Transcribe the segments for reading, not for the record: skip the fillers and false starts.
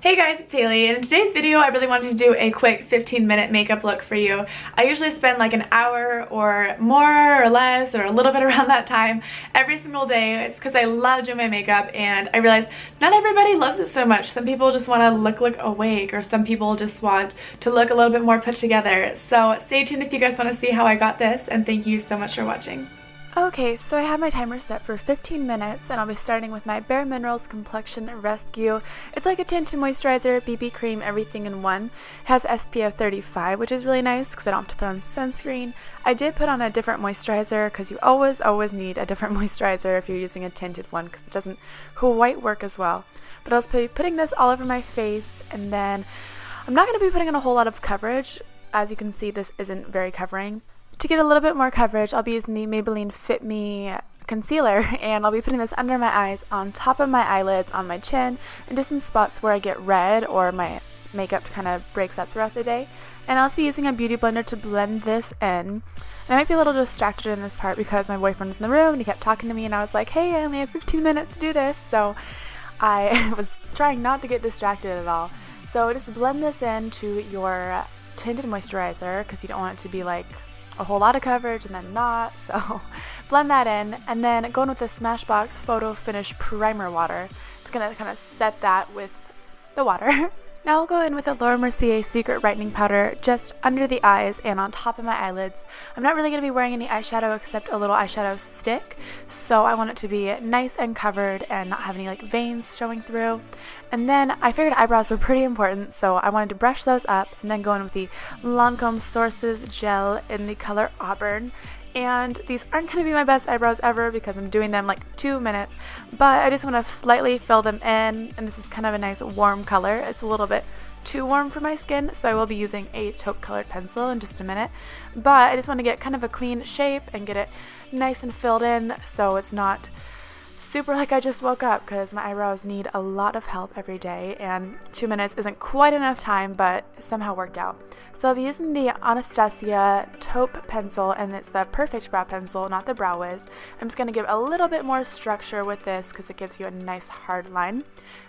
Hey guys, it's Haley, and in today's video I really wanted to do a quick 15-minute makeup look for you. I usually spend like an hour or more or less or a little bit around that time every single day. It's because I love doing my makeup and I realize not everybody loves it so much. Some people just want to look awake, or some people just want to look a little bit more put together. So stay tuned if you guys want to see how I got this, and thank you so much for watching. Okay, so I have my timer set for 15 minutes and I'll be starting with my Bare Minerals Complexion Rescue. It's like a tinted moisturizer, BB cream, everything in one. It has SPF 35, which is really nice because I don't have to put on sunscreen. I did put on a different moisturizer because you always need a different moisturizer if you're using a tinted one because it doesn't quite work as well. But I'll be putting this all over my face, and then I'm not going to be putting in a whole lot of coverage. As you can see, this isn't very covering. To get a little bit more coverage, I'll be using the Maybelline Fit Me concealer, and I'll be putting this under my eyes, on top of my eyelids, on my chin, and just in spots where I get red or my makeup kind of breaks up throughout the day. And I'll also be using a beauty blender to blend this in. And I might be a little distracted in this part because my boyfriend's in the room and he kept talking to me, and I was like, hey, I only have 15 minutes to do this, so I was trying not to get distracted at all. So just blend this into your tinted moisturizer because you don't want it to be like a whole lot of coverage and then not, so blend that in, and then go in with the Smashbox Photo Finish Primer Water. Just gonna kind of set that with the water. Now I'll go in with a Mercier Secret Brightening Powder just under the eyes and on top of my eyelids. I'm not really going to be wearing any eyeshadow except a little eyeshadow stick, so I want it to be nice and covered and not have any like veins showing through. And then I figured eyebrows were pretty important, so I wanted to brush those up and then go in with the Lancome Sourcils Gel in the color Auburn. And these aren't going to be my best eyebrows ever because I'm doing them like 2 minutes, but I just want to slightly fill them in, and this is kind of a nice warm color. It's a little bit too warm for my skin, so I will be using a taupe colored pencil in just a minute, but I just want to get kind of a clean shape and get it nice and filled in so it's not super like I just woke up, because my eyebrows need a lot of help every day and 2 minutes isn't quite enough time, but it somehow worked out. So I'll be using the Anastasia taupe pencil, and it's the Perfect Brow Pencil, not the Brow Wiz. I'm just going to give a little bit more structure with this because it gives you a nice hard line.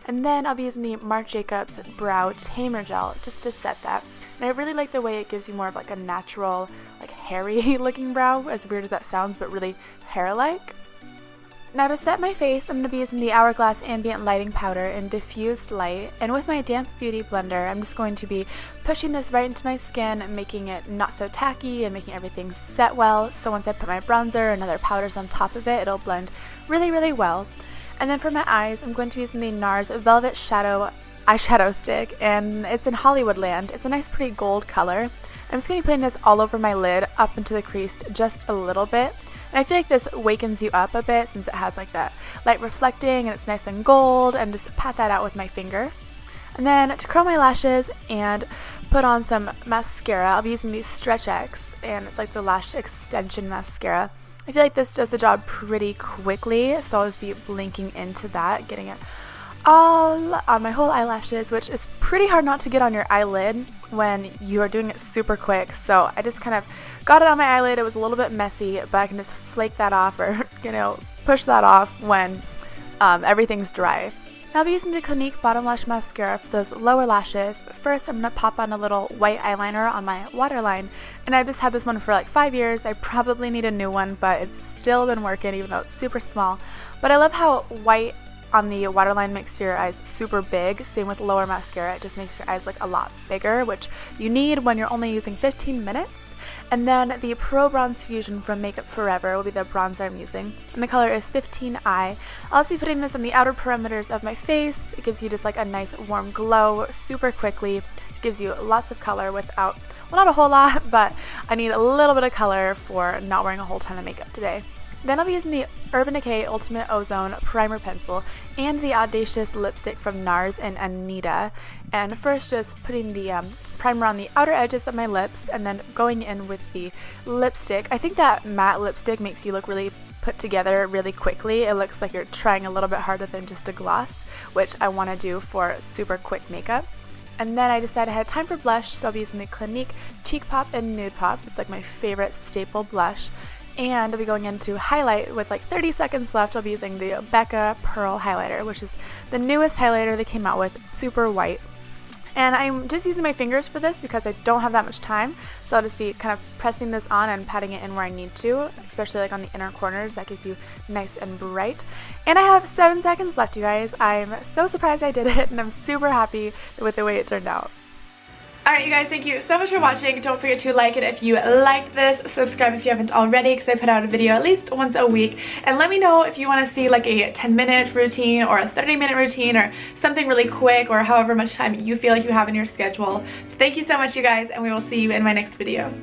And then I'll be using the Marc Jacobs Brow Tamer Gel just to set that. And I really like the way it gives you more of like a natural, like hairy looking brow, as weird as that sounds, but really hair-like. Now to set my face, I'm going to be using the Hourglass Ambient Lighting Powder in Diffused Light, and with my damp beauty blender, I'm just going to be pushing this right into my skin, making it not so tacky and making everything set well, so once I put my bronzer and other powders on top of it, it'll blend really well. And then for my eyes, I'm going to be using the Nars Velvet Shadow eyeshadow stick, and it's in Hollywoodland. It's a nice pretty gold color. I'm just going to be putting this all over my lid, up into the crease just a little bit. And I feel like this wakens you up a bit since it has like that light reflecting and it's nice and gold, and just pat that out with my finger. And then to curl my lashes and put on some mascara, I'll be using the Stretchex, and it's like the lash extension mascara. I feel like this does the job pretty quickly, so I'll just be blinking into that, getting it all on my whole eyelashes, which is pretty hard not to get on your eyelid when you are doing it super quick. So I just kind of got it on my eyelid. It was a little bit messy, but I can just flake that off, or push that off when everything's dry. Now I'll be using the Clinique Bottom Lash Mascara for those lower lashes. First, I'm going to pop on a little white eyeliner on my waterline, and I've just had this one for like 5 years. I probably need a new one, but it's still been working even though it's super small. But I love how white on the waterline makes your eyes super big. Same with lower mascara, it just makes your eyes look a lot bigger, which you need when you're only using 15 minutes. And then the Pro Bronze Fusion from Makeup Forever will be the bronzer I'm using, and the color is 15i. I'll also be putting this on the outer perimeters of my face. It gives you just like a nice warm glow super quickly. It gives you lots of color without, well, not a whole lot, but I need a little bit of color for not wearing a whole ton of makeup today. Then I'll be using the Urban Decay Ultimate Ozone Primer Pencil and the Audacious lipstick from Nars and Anita. And first just putting the primer on the outer edges of my lips, and then going in with the lipstick. I think that matte lipstick makes you look really put together really quickly. It looks like you're trying a little bit harder than just a gloss, which I want to do for super quick makeup. And then I decided I had time for blush, so I'll be using the Clinique Cheek Pop and Nude Pop. It's like my favorite staple blush. And I'll be going into highlight with like 30 seconds left. I'll be using the Becca Pearl highlighter, which is the newest highlighter they came out with. It's super white. And I'm just using my fingers for this because I don't have that much time. So I'll just be kind of pressing this on and patting it in where I need to, especially like on the inner corners. That gives you nice and bright. And I have 7 seconds left, you guys. I'm so surprised I did it, and I'm super happy with the way it turned out. Alright you guys, thank you so much for watching. Don't forget to like it if you liked this. Subscribe if you haven't already, because I put out a video at least once a week. And let me know if you want to see like a 10-minute routine or a 30-minute routine or something really quick, or however much time you feel like you have in your schedule. So thank you so much you guys, and we will see you in my next video.